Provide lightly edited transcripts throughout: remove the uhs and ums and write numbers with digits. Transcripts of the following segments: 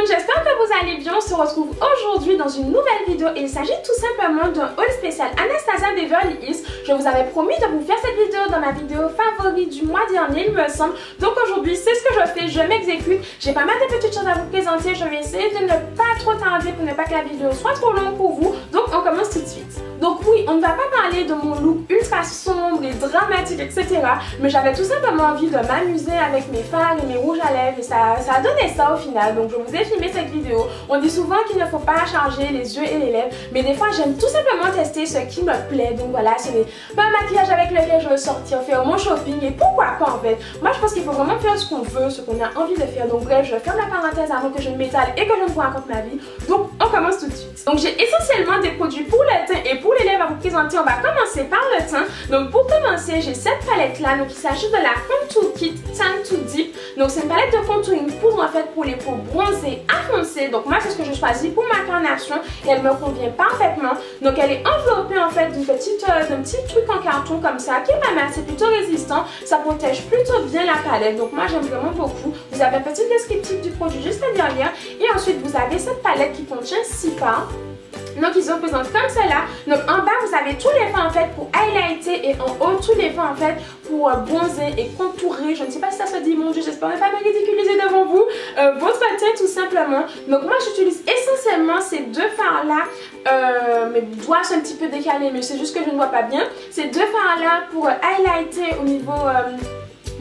Donc j'espère que vous allez bien, on se retrouve aujourd'hui dans une nouvelle vidéo et il s'agit tout simplement d'un haul spécial Anastasia Beverly Hills. Je vous avais promis de vous faire cette vidéo dans ma vidéo favorite du mois dernier il me semble. Donc aujourd'hui c'est ce que je fais, je m'exécute. J'ai pas mal de petites choses à vous présenter, je vais essayer de ne pas trop tarder pour ne pas que la vidéo soit trop longue pour vous. Donc on commence tout de suite. Donc oui, on ne va pas parler de mon look ultra sombre et dramatique, etc. Mais j'avais tout simplement envie de m'amuser avec mes fards et mes rouges à lèvres et ça a donné ça au final. Donc je vous ai filmé cette vidéo. On dit souvent qu'il ne faut pas changer les yeux et les lèvres, mais des fois j'aime tout simplement tester ce qui me plaît. Donc voilà, ce n'est pas un maquillage avec lequel je veux sortir, faire mon shopping et pourquoi pas en fait. Moi je pense qu'il faut vraiment faire ce qu'on veut, ce qu'on a envie de faire. Donc bref, je ferme la parenthèse avant que je ne m'étale et que je ne vous raconte ma vie. Donc on commence tout de suite. Donc j'ai essentiellement des produits pour le teint et pour les lèvres à vous présenter. On va commencer par le teint. Donc pour commencer, j'ai cette palette là. Donc il s'agit de la Contour Kit Tan to Deep. Donc c'est une palette de contouring poudre en fait pour les peaux bronzées à foncées. Donc moi c'est ce que je choisis pour ma carnation et elle me convient parfaitement. Donc elle est enveloppée en fait d'un petit truc en carton comme ça qui est pas mal. C'est plutôt résistant. Ça protège plutôt bien la palette. Donc moi j'aime vraiment beaucoup. Vous avez un petit descriptif du produit juste derrière. Et ensuite vous avez cette palette qui contient 6 fards. Donc ils se présentent comme cela. Donc en bas vous avez tous les fards en fait pour highlighter et en haut tous les fards en fait pour bronzer et contourer. Je ne sais pas si ça se dit, mon dieu, j'espère ne pas me ridiculiser devant vous. Votre teint tout simplement. Donc moi j'utilise essentiellement ces deux fards là. Mes doigts sont un petit peu décalés mais c'est juste que je ne vois pas bien. Ces deux fards là pour highlighter au niveau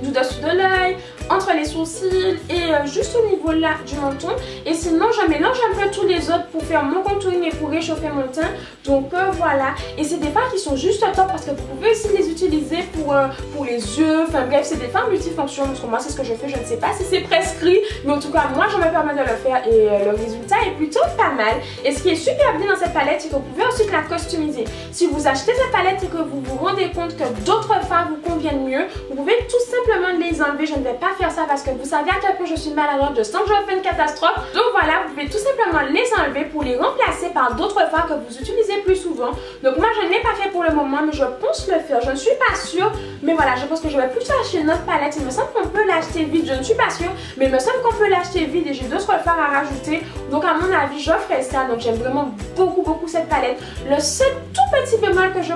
du dessus de l'œil, entre les sourcils et juste au niveau là du menton. Et sinon je mélange un peu tous les autres pour faire mon contouring et pour réchauffer mon teint. Donc voilà, et c'est des fards qui sont juste top parce que vous pouvez aussi les utiliser pour les yeux. Enfin bref, c'est des fards multifonctions. Donc moi c'est ce que je fais, je ne sais pas si c'est prescrit, mais en tout cas moi je me permets de le faire et le résultat est plutôt pas mal. Et ce qui est super bien dans cette palette, c'est que vous pouvez ensuite la customiser. Si vous achetez cette palette et que vous vous rendez compte que d'autres fards vous conviennent mieux, vous pouvez tout simplement les enlever. Je ne vais pas faire ça parce que vous savez à quel point je suis maladroite, je sens que je vais faire une catastrophe. Donc voilà, vous pouvez tout simplement les enlever pour les remplacer par d'autres fards que vous utilisez plus souvent. Donc moi je ne l'ai pas fait pour le moment mais je pense le faire, je ne suis pas sûre. Mais voilà, je pense que je vais plutôt acheter une autre palette. Il me semble qu'on peut l'acheter vide, je ne suis pas sûre, mais il me semble qu'on peut l'acheter vide et j'ai d'autres fards à rajouter. Donc à mon avis je ferai ça. Donc j'aime vraiment beaucoup cette palette. Le seul tout petit bémol que je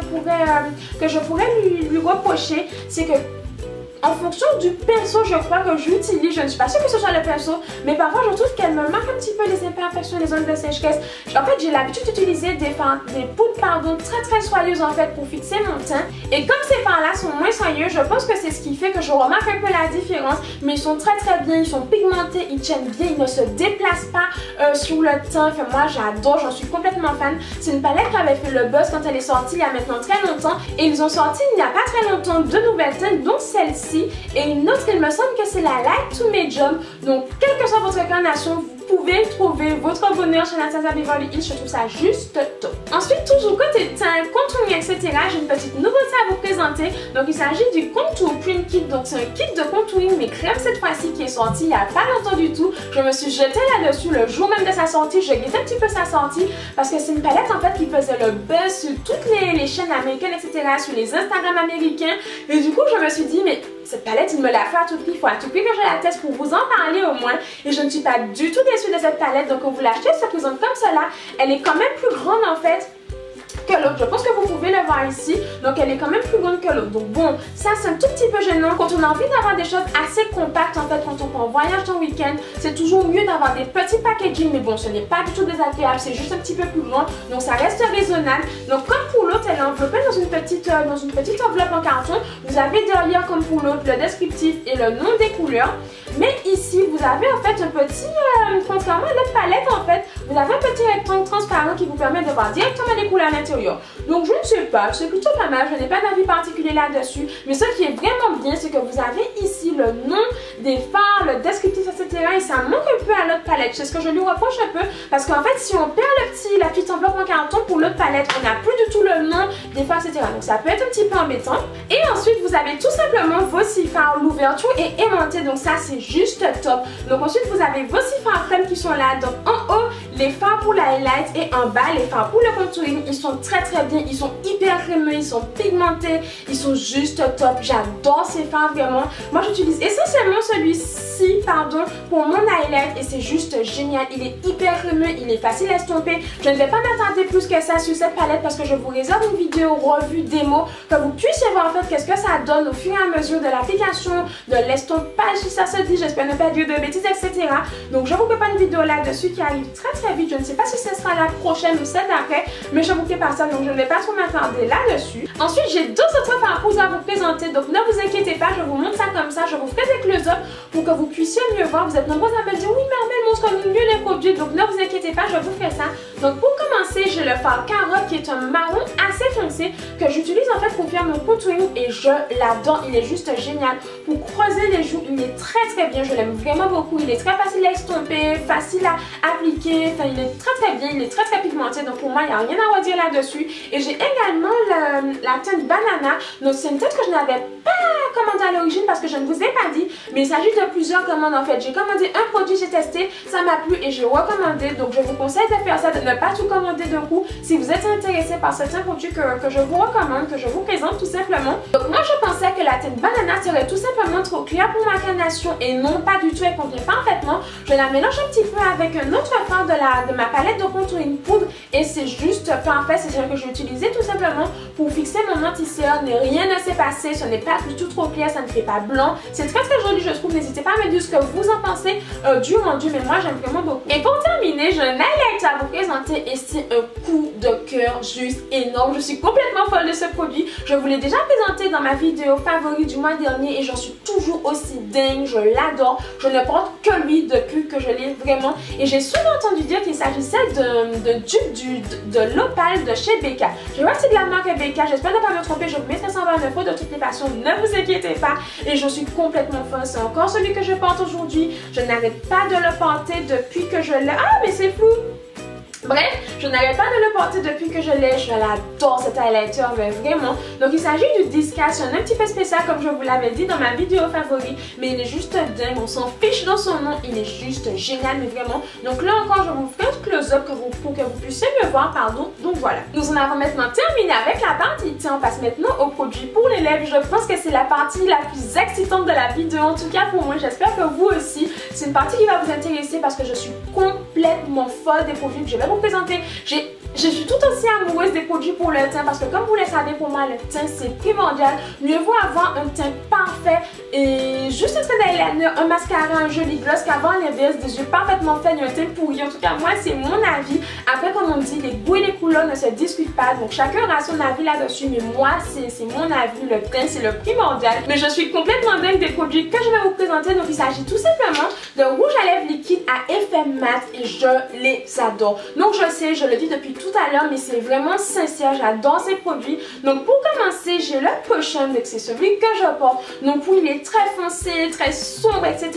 pourrais lui reprocher, c'est que en fonction du pinceau, je crois que j'utilise, je ne suis pas sûre que ce soit le pinceau, mais parfois je trouve qu'elle me marque un petit peu les imperfections, les zones de sécheresse. En fait, j'ai l'habitude d'utiliser des poudres très soyeuses en fait pour fixer mon teint. Et comme ces fards-là sont moins soyeux, je pense que c'est ce qui fait que je remarque un peu la différence. Mais ils sont très bien, ils sont pigmentés, ils tiennent bien, ils ne se déplacent pas sur le teint. Enfin, moi j'adore, j'en suis complètement fan. C'est une palette qui avait fait le buzz quand elle est sortie il y a maintenant très longtemps. Et ils ont sorti il n'y a pas très longtemps deux nouvelles teintes, dont celle-ci. Et une autre, il me semble que c'est la Light to Medium. Donc, quelle que soit votre carnation, vous pouvez trouver votre bonheur chez Anastasia Beverly Hills. Je trouve ça juste top. Ensuite, toujours côté teint, contouring, etc., j'ai une petite nouveauté à vous présenter. Donc, il s'agit du Contour Cream Kit. Donc, c'est un kit de contouring, mais crème cette fois-ci, qui est sorti il n'y a pas longtemps du tout. Je me suis jetée là-dessus le jour même de sa sortie. Je guettais un petit peu sa sortie parce que c'est une palette en fait qui faisait le buzz sur toutes les chaînes américaines, etc., sur les Instagram américains. Et du coup, je me suis dit, mais cette palette, il me l'a fait à tout prix. Il faut à tout prix que je la teste pour vous en parler au moins. Et je ne suis pas du tout déçue de cette palette. Donc, quand vous l'achetez, ça se présente comme cela. Elle est quand même plus grande en fait que l'autre. Je pense que vous pouvez le voir ici. Donc elle est quand même plus grande que l'autre. Donc bon, ça c'est un tout petit peu gênant. Quand on a envie d'avoir des choses assez compactes en fait, quand on part en voyage en week-end, c'est toujours mieux d'avoir des petits packaging. Mais bon, ce n'est pas du tout désagréable, c'est juste un petit peu plus grand. Donc ça reste raisonnable. Donc comme pour l'autre, elle est enveloppée dans une petite enveloppe en carton. Vous avez derrière comme pour l'autre le descriptif et le nom des couleurs. Mais ici, vous avez en fait un petit, contrairement à l'autre palette en fait, vous avez un petit rectangle transparent qui vous permet de voir directement les couleurs à l'intérieur. Donc je ne sais pas, c'est plutôt pas mal, je n'ai pas d'avis particulier là-dessus. Mais ce qui est vraiment bien, c'est que vous avez ici le nom des fards, le descriptif, etc. Et ça manque un peu à l'autre palette. C'est ce que je lui reproche un peu. Parce qu'en fait, si on perd la petite enveloppe en carton pour l'autre palette, on n'a plus du tout le nom des fards, etc. Donc ça peut être un petit peu embêtant. Et ensuite, vous avez tout simplement vos 6 fards. L'ouverture est aimantée, donc ça c'est juste top. Donc ensuite, vous avez vos 6 fards crème qui sont là. Donc en haut, les fards pour la highlight et en bas, les fards pour le contouring. Ils sont très bien bien, ils sont hyper crémeux, ils sont pigmentés, ils sont juste top. J'adore ces fards vraiment. Moi j'utilise essentiellement celui-ci, pardon, pour mon highlight et c'est juste génial. Il est hyper crémeux, il est facile à estomper. Je ne vais pas m'attarder plus que ça sur cette palette parce que je vous réserve une vidéo revue démo que vous puissiez voir en fait qu'est-ce que ça donne au fur et à mesure de l'application, de l'estompage si ça se dit, j'espère ne pas dire de bêtises, etc. Donc je vous prépare une vidéo là-dessus qui arrive très vite. Je ne sais pas si ce sera la prochaine ou celle d'après, mais je vous prépare ça donc je ne vais pas trop m'attarder là-dessus. Ensuite j'ai deux autres fards à vous présenter, donc ne vous inquiétez pas, je vous montre ça comme ça, je vous ferai des close-up pour que vous puissiez mieux voir. Vous êtes nombreux à me dire oui mais Armelle montre mieux les produits, donc ne vous inquiétez pas, je vous ferai ça. Donc pour commencer j'ai le fard carotte qui est un marron assez foncé que j'utilise en fait pour faire mon contouring et je l'adore, il est juste génial. Pour creuser les joues, il est très bien, je l'aime vraiment beaucoup, il est très facile à estomper, facile à appliquer, enfin il est très bien, il est très pigmenté, donc pour moi il n'y a rien à redire là-dessus. Et j'ai également la teinte banana, donc c'est une teinte que je n'avais pas commandée à l'origine parce que je ne vous ai pas dit, mais il s'agit de plusieurs commandes en fait. J'ai commandé un produit, j'ai testé, ça m'a plu et j'ai recommandé, donc je vous conseille de faire ça, de ne pas tout commander d'un coup si vous êtes intéressé par certains produits que je vous recommande, que je vous présente tout simplement. Donc moi je pensais que la teinte banana serait tout simplement trop claire pour ma carnation et non pas du tout, elle convient parfaitement. Je la mélange un petit peu avec un autre fard de ma palette de contouring poudre et c'est juste parfait, c'est celle que j'ai utilisée tout simplement pour fixer mon anti-cerne et rien ne s'est passé, ce n'est pas du tout trop clair, ça ne fait pas blanc, c'est très joli je trouve, n'hésitez pas à me dire ce que vous en pensez du rendu, mais moi j'aime vraiment beaucoup. Et pour terminer, j'ai un highlight à vous présenter et c'est un coup de cœur juste énorme, je suis complètement folle de ce produit, je vous l'ai déjà présenté dans ma vidéo favori du mois dernier et j'en suis toujours aussi dingue, je l'adore, je ne porte que lui depuis que je l'ai vraiment et j'ai souvent entendu dire qu'il s'agissait de dupe de l'Opale de chez Becca. Je vois que c'est de la marque Becca, j'espère ne pas me tromper, je vous mettrai ça en barre d'infos de toutes les façons, ne vous inquiétez pas et je suis complètement folle, c'est encore celui que je porte aujourd'hui, je n'arrête pas de le porter depuis que je l'ai, ah mais c'est fou! Bref, je n'arrête pas de le porter depuis que je l'ai, je l'adore cet highlighter, mais vraiment. Donc il s'agit du Discas, un petit peu spécial comme je vous l'avais dit dans ma vidéo favori, mais il est juste dingue, on s'en fiche dans son nom, il est juste génial, mais vraiment. Donc là encore, je vous ferai un close-up pour que vous puissiez me voir, pardon. Donc voilà. Nous en avons maintenant terminé avec la partie teint, on passe maintenant au produit pour les lèvres. Je pense que c'est la partie la plus excitante de la vidéo, en tout cas pour moi, j'espère que vous aussi. C'est une partie qui va vous intéresser parce que je suis complètement folle des produits que je vais vous présenter. Je suis tout aussi amoureuse des produits pour le teint parce que comme vous le savez, pour moi le teint c'est primordial. Mieux vaut avoir un teint parfait et juste un trait d'eyeliner, un mascara, un joli gloss qu'avoir l'inverse, des yeux parfaitement faits et un teint pourri. En tout cas moi c'est mon avis. Après comme on dit, les goûts et les couleurs ne se discutent pas, donc chacun a son avis là-dessus, mais moi c'est mon avis, le teint c'est le primordial. Mais je suis complètement dingue des produits que je vais vous présenter, donc il s'agit tout simplement de rouge à lèvres liquide à effet mat et je les adore. Donc je sais, je le dis depuis tout à l'heure, mais c'est vraiment sincère, j'adore ces produits. Donc pour commencer, j'ai le Potion, c'est celui que je porte. Donc oui, il est très foncé, très sombre, etc.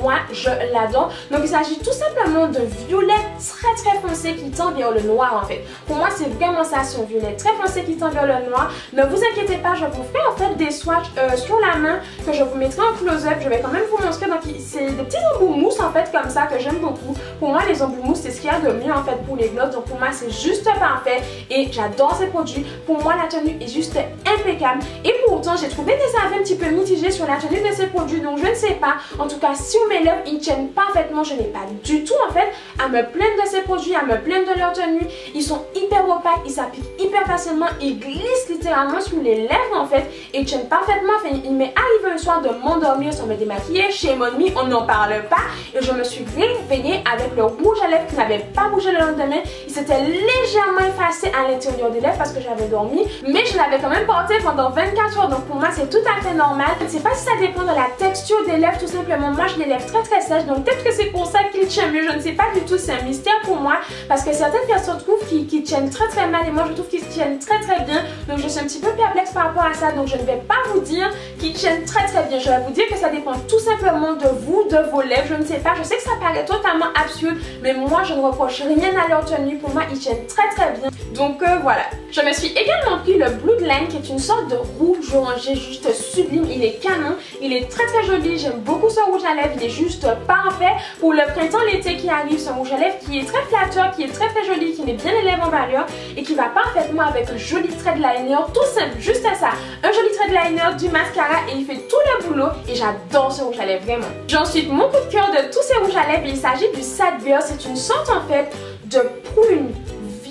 Moi, je l'adore. Donc il s'agit tout simplement de violet très foncé qui tend vers le noir en fait. Pour moi, c'est vraiment ça, c'est un violet très foncé qui tend vers le noir. Ne vous inquiétez pas, je vous ferai en fait des swatchs sur la main que je vous mettrai en close-up. Je vais quand même vous montrer. Donc c'est des petits embouts mousse en fait comme ça que j'aime beaucoup. Pour moi, les embouts mousse, c'est ce qu'il y a de mieux en fait pour les gloss. Donc pour moi, c'est juste parfait et j'adore ces produits. Pour moi, la tenue est juste impeccable et pourtant, j'ai trouvé des avis un petit peu mitigés sur la tenue de ces produits. Donc je ne sais pas. En tout cas, sur mes lèvres, ils tiennent parfaitement. Je n'ai pas du tout en fait à me plaindre de ces produits, à me plaindre de leur tenue. Ils sont hyper opaques, ils s'appliquent hyper facilement, ils glissent littéralement sur les lèvres en fait et tiennent parfaitement. Enfin, il m'est arrivé un soir de m'endormir sans me démaquiller. Chez Mon Ami, on n'en parle pas et je me suis réveillée avec le rouge à lèvres qui n'avait pas bougé le lendemain. Il s'était légèrement effacé à l'intérieur des lèvres parce que j'avais dormi, mais je l'avais quand même porté pendant 24 heures, donc pour moi c'est tout à fait normal. Je ne sais pas si ça dépend de la texture des lèvres tout simplement. Moi j'ai les lèvres très sèches, donc peut-être que c'est pour ça qu'il tient mieux, je ne sais pas du tout, c'est un mystère pour moi parce que certaines personnes trouvent qu'ils tiennent très mal et moi je trouve qu'ils tiennent très bien, donc je suis un petit peu perplexe par rapport à ça. Donc je ne vais pas vous dire qu'ils tiennent très bien, je vais vous dire que ça dépend tout simplement de vous, de vos lèvres. Je ne sais pas, je sais que ça paraît totalement absurde, mais moi je ne reproche rien à leur tenue. Pour moi ils tiennent très bien. Donc voilà. Je me suis également pris le Bloodline qui est une sorte de rouge orangé juste sublime. Il est canon, il est très joli. J'aime beaucoup ce rouge à lèvres, il est juste parfait pour le printemps printemps, l'été qui arrive. C'est un rouge à lèvres qui est très flatteur, qui est très joli, qui met bien les lèvres en valeur et qui va parfaitement avec un joli trait de liner, tout simple, juste ça. Un joli trait de liner, du mascara et il fait tout le boulot et j'adore ce rouge à lèvres vraiment. J'ai ensuite mon coup de cœur de tous ces rouges à lèvres et il s'agit du Sad Girl. C'est une sorte en fait de prune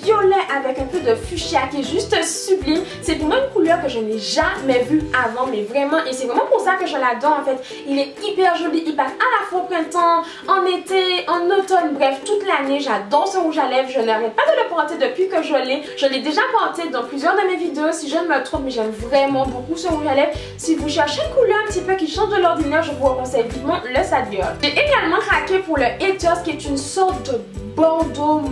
violet avec un peu de fuchsia qui est juste sublime. C'est pour moi une couleur que je n'ai jamais vue avant, mais vraiment, et c'est vraiment pour ça que je l'adore en fait. Il est hyper joli, il passe à la fois au printemps, en été, en automne, bref, toute l'année. J'adore ce rouge à lèvres, je n'arrête pas de le porter depuis que je l'ai. Je l'ai déjà porté dans plusieurs de mes vidéos si je ne me trompe, mais j'aime vraiment beaucoup ce rouge à lèvres. Si vous cherchez une couleur un petit peu qui change de l'ordinaire, je vous conseille vivement le Sad Girl. J'ai également craqué pour le Haters qui est une sorte de bordeaux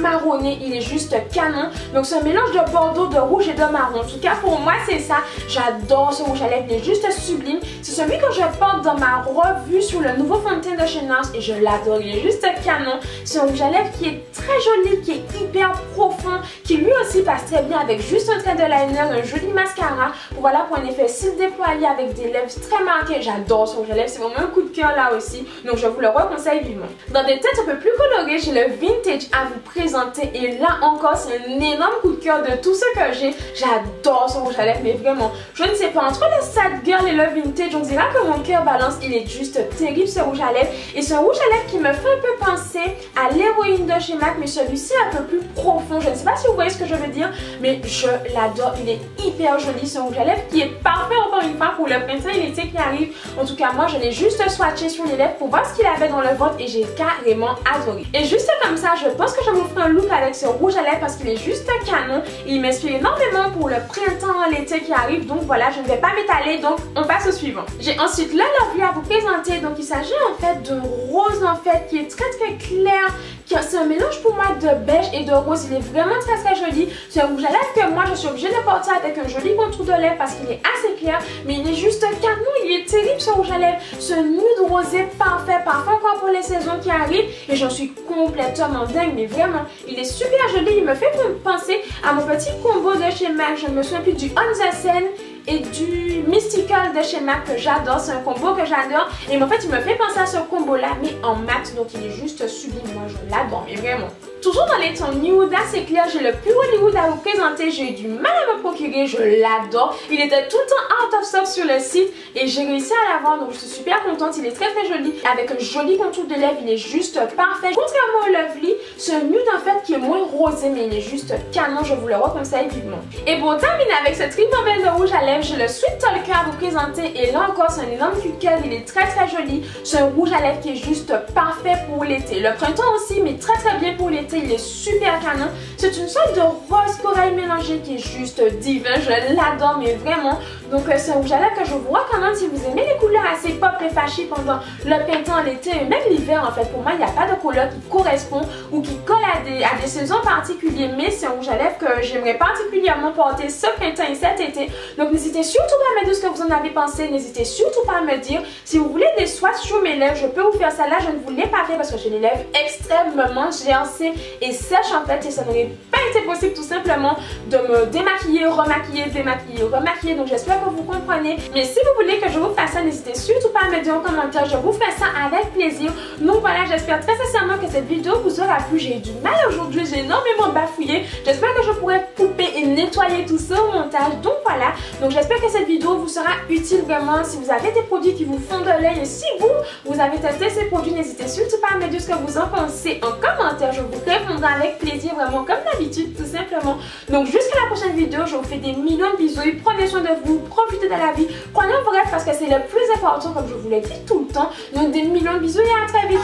marronné, il est juste canon. Donc c'est un mélange de bordeaux, de rouge et de marron. En tout cas pour moi c'est ça. J'adore ce rouge à lèvres, il est juste sublime. C'est celui que je porte dans ma revue sur le nouveau fond de teint de chez NARS et je l'adore, il est juste canon. C'est un rouge à lèvres qui est très joli, qui est hyper profond, qui lui aussi passe très bien avec juste un trait de liner, un joli mascara. Voilà pour un effet cils déployé avec des lèvres très marquées. J'adore ce rouge à lèvres, c'est vraiment un coup de cœur là aussi. Donc je vous le reconseille vivement. Dans des têtes un peu plus colorées, j'ai le Vintage à vous présenter et là encore c'est un énorme coup de cœur de tout ce que j'ai. J'adore ce rouge à lèvres mais vraiment je ne sais pas, entre le Sad Girl et le Vintage on dirait que mon cœur balance. Il est juste terrible ce rouge à lèvres et c'est un rouge à lèvres qui me fait un peu penser à l'héroïne de chez MAC mais celui-ci un peu plus profond. Je ne sais pas si vous voyez ce que je veux dire mais je l'adore, il est hyper joli ce rouge à lèvres qui est parfait encore une fois pour le printemps et l'été qui arrive. En tout cas moi je l'ai juste swatché sur les lèvres pour voir ce qu'il avait dans le ventre et j'ai carrément adoré. Et juste comme ça, je pense que je vous ferai un look avec ce rouge à lèvres parce qu'il est juste canon. Et il m'inspire énormément pour le printemps, l'été qui arrive. Donc voilà, je ne vais pas m'étaler. Donc on passe au suivant. J'ai ensuite le Lovely à vous présenter. Donc il s'agit en fait d'un rose en fait qui est très clair. C'est un mélange pour moi de beige et de rose. Il est vraiment très joli. C'est un rouge à lèvres que moi je suis obligée de porter avec un joli contour de lèvres parce qu'il est assez clair. Mais il est juste canon. Il est terrible ce rouge à lèvres. Ce nude rosé parfait encore pour les saisons qui arrivent. Et j'en suis complètement dingue. Mais vraiment, il est super joli. Il me fait penser à mon petit combo de chez MAC. Je me souviens plus du On The Scene et du Mystical de chez MAC que j'adore. C'est un combo que j'adore. Et en fait, il me fait penser à ce combo-là, mais en mat. Donc, il est juste sublime. Moi, je l'adore, mais vraiment. Toujours dans les tons nude assez clairs, j'ai le plus haut nude à vous présenter. J'ai eu du mal à me procurer, je l'adore. Il était tout le temps out of stock sur le site et j'ai réussi à l'avoir, donc je suis super contente. Il est très joli, avec un joli contour de lèvres, il est juste parfait. Contrairement au Lovely, c'est un nude en fait qui est moins rosé, mais il est juste canon, je vous le reconseille vivement. Et pour terminer avec cette ribambelle de rouge à lèvres, j'ai le Sweet Talker à vous présenter et là encore c'est un énorme coup de cœur, il est très joli. C'est un rouge à lèvres qui est juste parfait pour l'été. Le printemps aussi, mais très bien pour l'été. Il est super canon. C'est une sorte de rose corail mélangé qui est juste divin. Je l'adore, mais vraiment. Donc c'est un rouge à lèvres que je vous recommande si vous aimez les couleurs assez pop et flashy pendant le printemps, l'été et même l'hiver. En fait, pour moi, il n'y a pas de couleur qui correspond ou qui colle à des saisons particulières. Mais c'est un rouge à lèvres que j'aimerais particulièrement porter ce printemps et cet été. Donc n'hésitez surtout pas à me dire ce que vous en avez pensé. N'hésitez surtout pas à me dire si vous voulez des swatchs sur mes lèvres. Je peux vous faire ça. Là, je ne vous l'ai pas fait parce que j'ai les lèvres extrêmement gercées et sèches en fait. Et ça n'aurait pas été possible tout simplement de me démaquiller, remaquiller, démaquiller, remaquiller. Donc j'espère que vous comprenez. Mais si vous voulez que je vous fasse ça, n'hésitez surtout pas à me dire en commentaire. Je vous ferai ça avec plaisir. Donc voilà, j'espère très sincèrement que cette vidéo vous aura plu. J'ai eu du mal aujourd'hui. J'ai énormément bafouillé. J'espère que je pourrai couper et nettoyer tout ça au montage. Donc voilà. Donc j'espère que cette vidéo vous sera utile vraiment. Si vous avez des produits qui vous font de l'œil et si vous avez testé ces produits, n'hésitez surtout pas à me dire ce que vous en pensez en commentaire. Je vous répondrai avec plaisir, vraiment comme d'habitude, tout simplement. Donc jusqu'à la prochaine vidéo, je vous fais des millions de bisous. Prenez soin de vous, profitez de la vie, croyez en vos rêves parce que c'est le plus important, comme je vous l'ai dit tout le temps. Donc des millions de bisous et à très vite.